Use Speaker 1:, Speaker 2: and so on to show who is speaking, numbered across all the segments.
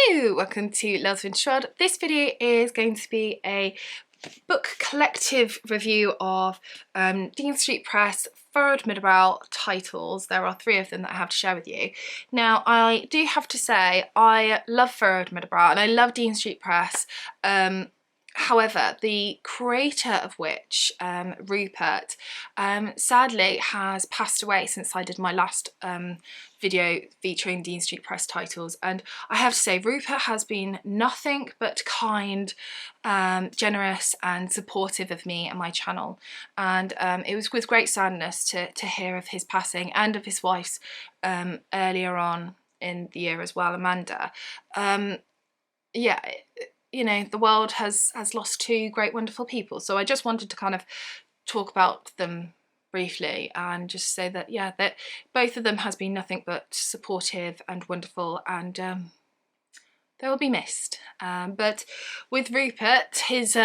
Speaker 1: Hello, welcome to Love and Shroud. This video is going to be a book collective review of Dean Street Press Furrowed Middlebrow titles. There are 3 of them that I have to share with you. Now, I do have to say I love Furrowed Middlebrow and I love Dean Street Press. However, the creator of which, Rupert, sadly has passed away since I did my last video featuring Dean Street Press titles, and I have to say Rupert has been nothing but kind, generous and supportive of me and my channel, and it was with great sadness to hear of his passing and of his wife's earlier on in the year as well, Amanda. Yeah, you know, the world has lost 2 great wonderful people, so I just wanted to kind of talk about them briefly and just say that, yeah, that both of them has been nothing but supportive and wonderful, and they will be missed. But with Rupert, his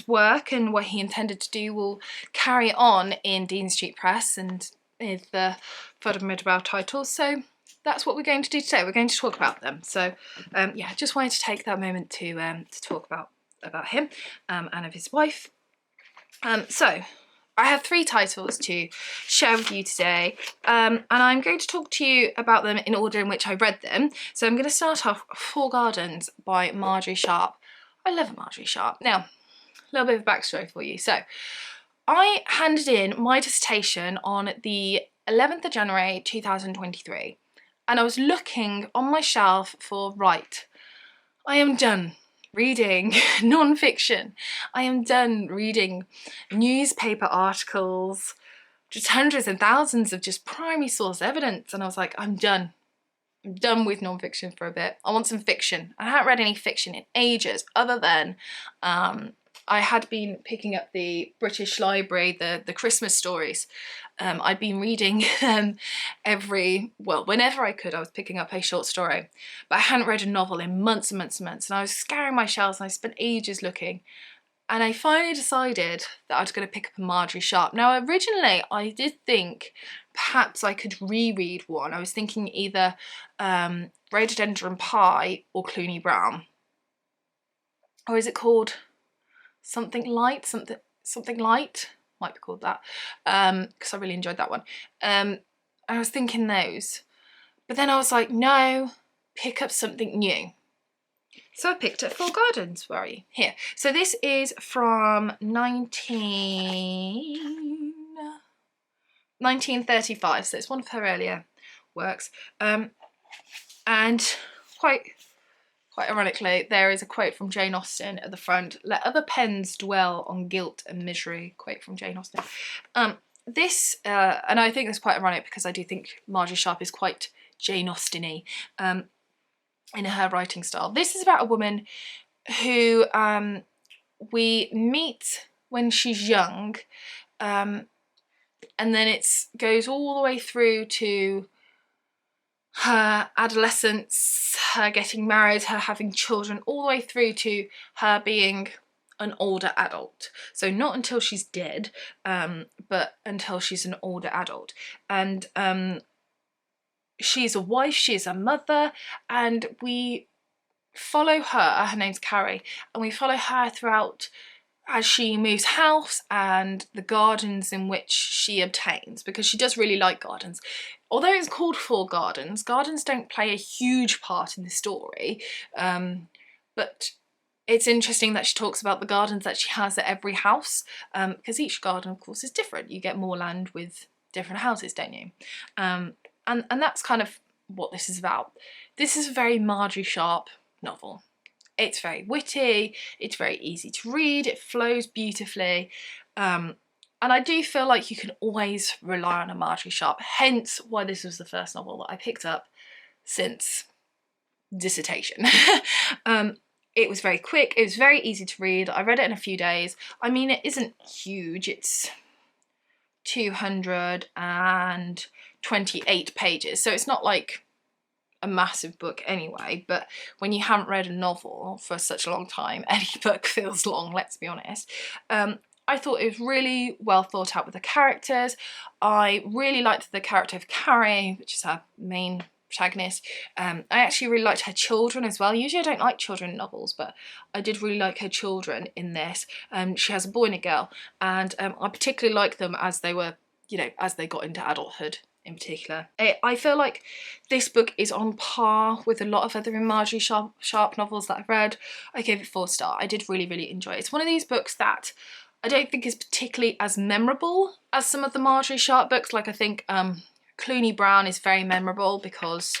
Speaker 1: work and what he intended to do will carry on in Dean Street Press and with the Furrowed Middlebrow titles, so that's what we're going to do today. We're going to talk about them. So yeah, just wanted to take that moment to talk about him and of his wife. So I have 3 titles to share with you today, and I'm going to talk to you about them in order in which I read them. So I'm going to start off Four Gardens by Marjorie Sharp. I love Marjorie Sharp. Now, a little bit of backstory for you. So I handed in my dissertation on the 11th of January 2023. And I was looking on my shelf for, right, I am done reading non-fiction. I am done reading newspaper articles, just hundreds and thousands of just primary source evidence. And I was like, I'm done. I'm done with non-fiction for a bit. I want some fiction. I hadn't read any fiction in ages, other than I had been picking up the British Library, the Christmas stories. I'd been reading whenever I could, I was picking up a short story. But I hadn't read a novel in months and months and months, and I was scouring my shelves and I spent ages looking. And I finally decided that I was going to pick up a Marjorie Sharp. Now, originally, I did think perhaps I could reread one. I was thinking either Rhododendron Pie or Clooney Brown. Or is it called Something Light? Something Light? Might be called that, because I really enjoyed that one. I was thinking those, but then I was like, no, pick up something new. So I picked up Four Gardens. Where are you? Here. So this is from 1935, so it's one of her earlier works, and quite ironically, there is a quote from Jane Austen at the front. Let other pens dwell on guilt and misery. Quote from Jane Austen. This, and I think it's quite ironic because I do think Marjorie Sharp is quite Jane Austen-y in her writing style. This is about a woman who we meet when she's young, and then it goes all the way through to her adolescence, her getting married, her having children, all the way through to her being an older adult. So not until she's dead, but until she's an older adult. And she's a wife, she's a mother, and we follow her name's Carrie, and we follow her throughout as she moves house and the gardens in which she obtains, because she does really like gardens. Although it's called Four Gardens, gardens don't play a huge part in the story, but it's interesting that she talks about the gardens that she has at every house, because each garden, of course, is different. You get more land with different houses, don't you? And that's kind of what this is about. This is a very Marjorie Sharp novel. It's very witty, it's very easy to read, it flows beautifully, and I do feel like you can always rely on a Marjorie Sharp, hence why this was the first novel that I picked up since dissertation. It was very quick, it was very easy to read, I read it in a few days. I mean, it isn't huge, it's 228 pages, so it's not like a massive book anyway, but when you haven't read a novel for such a long time, any book feels long, let's be honest. I thought it was really well thought out with the characters. I really liked the character of Carrie, which is her main protagonist. I actually really liked her children as well. Usually I don't like children in novels, but I did really like her children in this. She has a boy and a girl, and I particularly liked them as they were, you know, as they got into adulthood in particular. I feel like this book is on par with a lot of other Marjorie Sharp novels that I've read. I gave it 4 stars. I did really, really enjoy it. It's one of these books that I don't think is particularly as memorable as some of the Marjorie Sharp books. Like I think Clooney Brown is very memorable because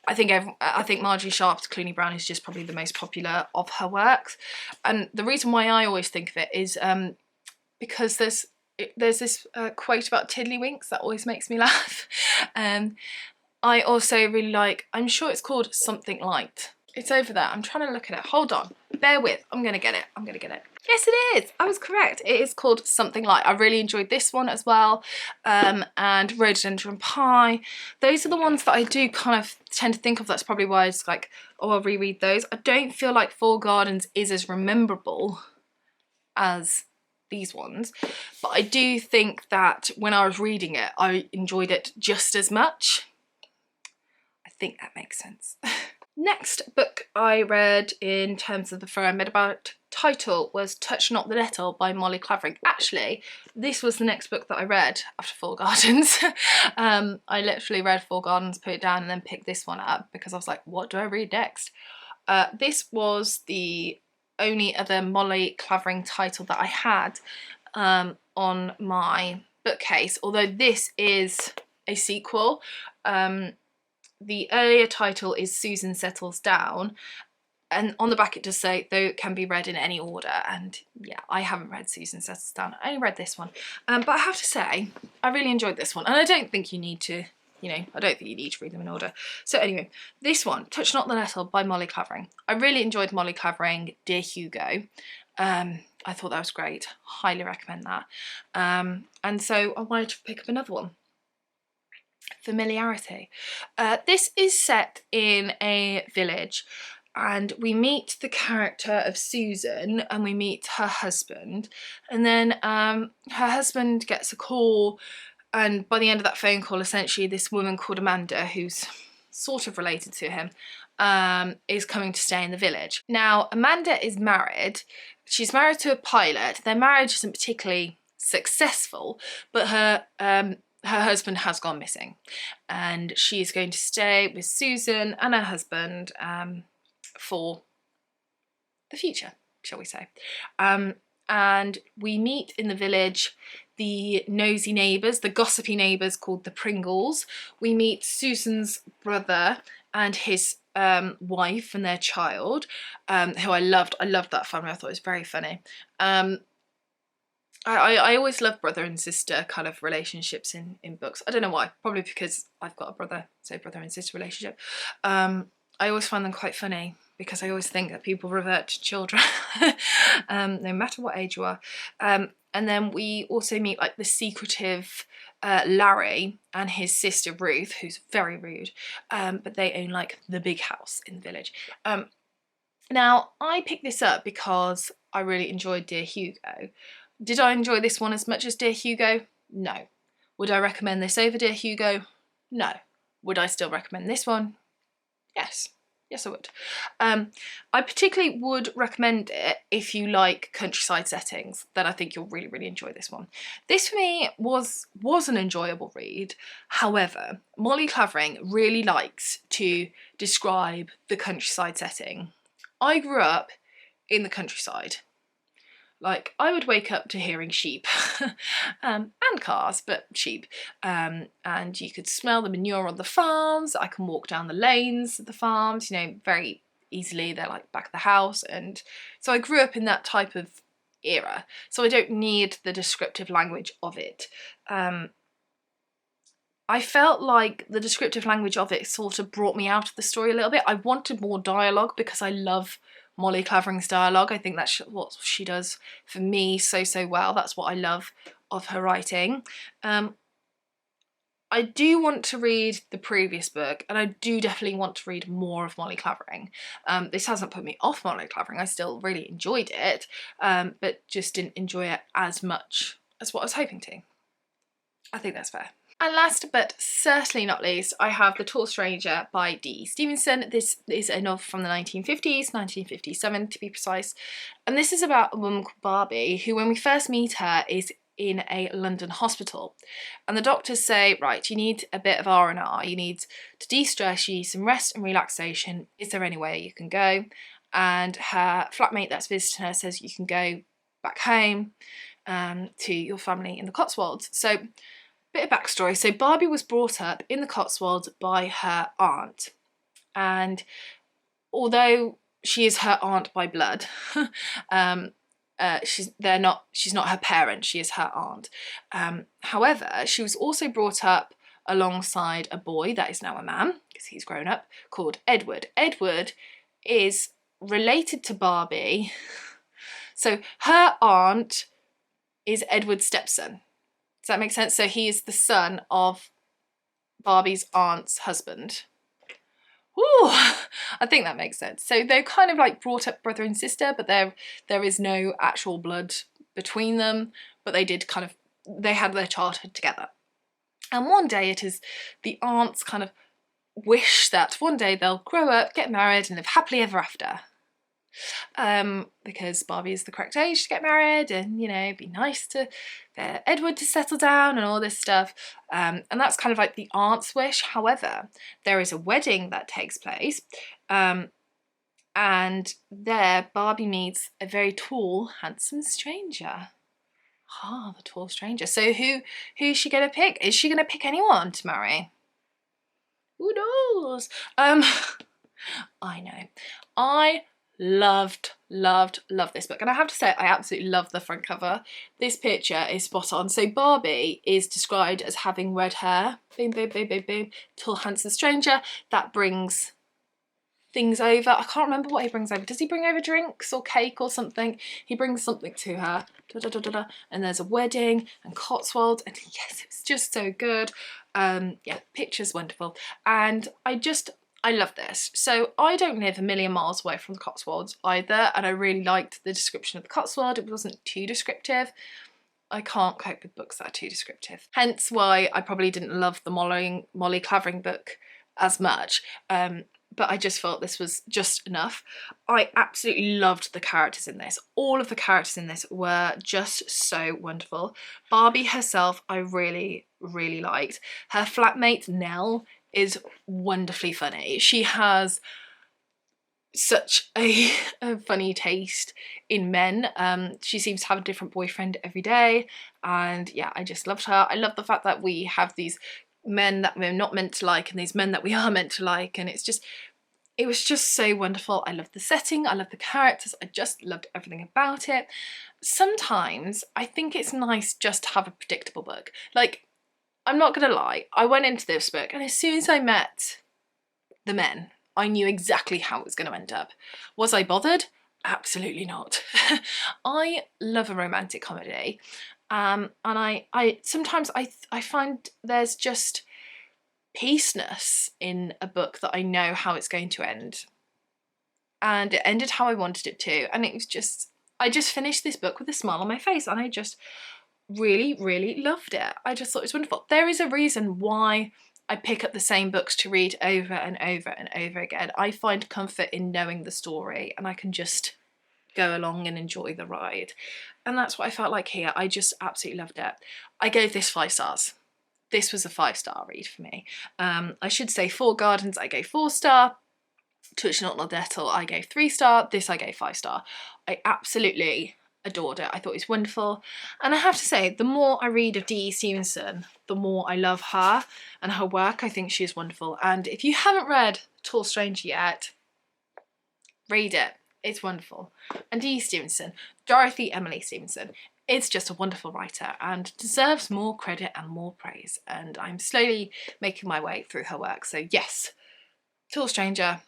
Speaker 1: I think Marjorie Sharp's Clooney Brown is just probably the most popular of her works. And the reason why I always think of it is because there's this quote about tiddlywinks that always makes me laugh. I also really like, I'm sure it's called Something Light. It's over there. I'm trying to look at it. Hold on. Bear with. I'm going to get it. I'm going to get it. Yes, it is. I was correct. It is called Something Light. I really enjoyed this one as well. And Rhododendron Pie. Those are the ones that I do kind of tend to think of. That's probably why it's like, oh, I'll reread those. I don't feel like Four Gardens is as rememberable as these ones, but I do think that when I was reading it, I enjoyed it just as much. I think that makes sense. Next book I read in terms of the Furrowed Middlebrow title was Touch Not the Nettle by Molly Clavering. Actually, this was the next book that I read after Four Gardens. I literally read Four Gardens, put it down, and then picked this one up because I was like, what do I read next? This was the only other Molly Clavering title that I had on my bookcase, although this is a sequel. The earlier title is Susan Settles Down, and on the back it does say, though it can be read in any order, and yeah, I haven't read Susan Settles Down, I only read this one. But I have to say, I really enjoyed this one, and I don't think you need to, you know, I don't think you need to read them in order. So anyway, this one, Touch Not the Nettle by Molly Clavering. I really enjoyed Molly Clavering, Dear Hugo. I thought that was great. Highly recommend that. And so I wanted to pick up another one. Familiarity. This is set in a village, and we meet the character of Susan and we meet her husband, and then her husband gets a call, and by the end of that phone call, essentially this woman called Amanda, who's sort of related to him, is coming to stay in the village. Now, Amanda is married. She's married to a pilot. Their marriage isn't particularly successful, but her husband has gone missing, and she is going to stay with Susan and her husband for the future, shall we say. And we meet in the village the nosy neighbours, the gossipy neighbours called the Pringles. We meet Susan's brother and his wife and their child, who I loved. I loved that family. I thought it was very funny. I always love brother and sister kind of relationships in books. I don't know why. Probably because I've got a brother, so brother and sister relationship. I always find them quite funny because I always think that people revert to children, no matter what age you are. And then we also meet like the secretive Larry and his sister Ruth, who's very rude, but they own like the big house in the village. Now, I picked this up because I really enjoyed Dear Hugo. Did I enjoy this one as much as Dear Hugo? No. Would I recommend this over Dear Hugo? No. Would I still recommend this one? Yes. Yes, I would. I particularly would recommend it if you like countryside settings. Then I think you'll really, really enjoy this one. This for me was an enjoyable read. However, Molly Clavering really likes to describe the countryside setting. I grew up in the countryside. Like, I would wake up to hearing sheep and cars, but sheep. And you could smell the manure on the farms. I can walk down the lanes of the farms, you know, very easily. They're like back of the house. And so I grew up in that type of era. So I don't need the descriptive language of it. I felt like the descriptive language of it sort of brought me out of the story a little bit. I wanted more dialogue because I love Molly Clavering's dialogue. I think that's what she does for me so well. That's what I love of her writing. I do want to read the previous book, and I do definitely want to read more of Molly Clavering. This hasn't put me off Molly Clavering. I still really enjoyed it, but just didn't enjoy it as much as what I was hoping to. I think that's fair. And last but certainly not least, I have The Tall Stranger by D. Stevenson. This is a novel from the 1950s, 1957 to be precise. And this is about a woman called Barbie who, when we first meet her, is in a London hospital. And the doctors say, right, you need a bit of R&R, you need to de-stress, you need some rest and relaxation. Is there anywhere you can go? And her flatmate that's visiting her says you can go back home to your family in the Cotswolds. So, bit of backstory. So Barbie was brought up in the Cotswolds by her aunt, and although she is her aunt by blood, she's not her parent. She is her aunt. However, she was also brought up alongside a boy that is now a man because he's grown up, called Edward. Edward is related to Barbie, so her aunt is Edward's stepson. Does that make sense? So he is the son of Barbie's aunt's husband. Ooh, I think that makes sense. So they're kind of like brought up brother and sister, but there is no actual blood between them, but they had their childhood together. And one day it is the aunt's kind of wish that one day they'll grow up, get married and live happily ever after. Because Barbie is the correct age to get married and, you know, it'd be nice to for Edward to settle down and all this stuff. And that's kind of like the aunt's wish. However, there is a wedding that takes place, and there Barbie meets a very tall, handsome stranger. Ah, the tall stranger. So who's she gonna pick? Is she gonna pick anyone to marry? Who knows? I know. I loved this book, and I have to say I absolutely love the front cover. This picture is spot on. So Barbie is described as having red hair, boom boom boom boom boom, tall handsome stranger that brings things over. I can't remember what he brings over. Does he bring over drinks or cake or something? He brings something to her, and there's a wedding and Cotswolds, and yes, it's just so good. Yeah, picture's wonderful, and I love this. So I don't live a million miles away from the Cotswolds either, and I really liked the description of the Cotswold. It wasn't too descriptive. I can't cope with books that are too descriptive. Hence why I probably didn't love the Molly Clavering book as much. But I just felt this was just enough. I absolutely loved the characters in this. All of the characters in this were just so wonderful. Barbie herself, I really, really liked. Her flatmate, Nell, is wonderfully funny. She has such a funny taste in men. She seems to have a different boyfriend every day, and yeah, I just loved her. I love the fact that we have these men that we're not meant to like and these men that we are meant to like, and it was just so wonderful. I loved the setting, I loved the characters, I just loved everything about it. Sometimes I think it's nice just to have a predictable book. Like, I'm not gonna lie, I went into this book and as soon as I met the men, I knew exactly how it was going to end up. Was I bothered? Absolutely not. I love a romantic comedy, and I sometimes I find there's just peaceness in a book that I know how it's going to end, and it ended how I wanted it to, and it was just, I just finished this book with a smile on my face, and I just really, really loved it. I just thought it was wonderful. There is a reason why I pick up the same books to read over and over and over again. I find comfort in knowing the story, and I can just go along and enjoy the ride. And that's what I felt like here. I just absolutely loved it. I gave this 5 stars. This was a 5-star read for me. I should say Four Gardens I gave 4-star. Touch Not Dettle I gave 3-star. This I gave 5-star. I absolutely adored it. I thought it was wonderful, and I have to say, the more I read of D.E. Stevenson, the more I love her and her work. I think she is wonderful, and if you haven't read Tall Stranger yet, read it. It's wonderful. And D.E. Stevenson, Dorothy Emily Stevenson, is just a wonderful writer and deserves more credit and more praise, and I'm slowly making my way through her work. So yes, Tall Stranger,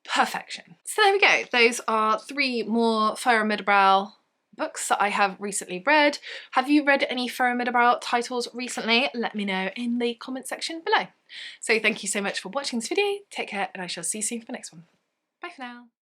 Speaker 1: perfection. So there we go. Those are 3 more Furrowed Middlebrow books that I have recently read. Have you read any Furrowed Middlebrow titles recently? Let me know in the comment section below. So thank you so much for watching this video. Take care, and I shall see you soon for the next one. Bye for now.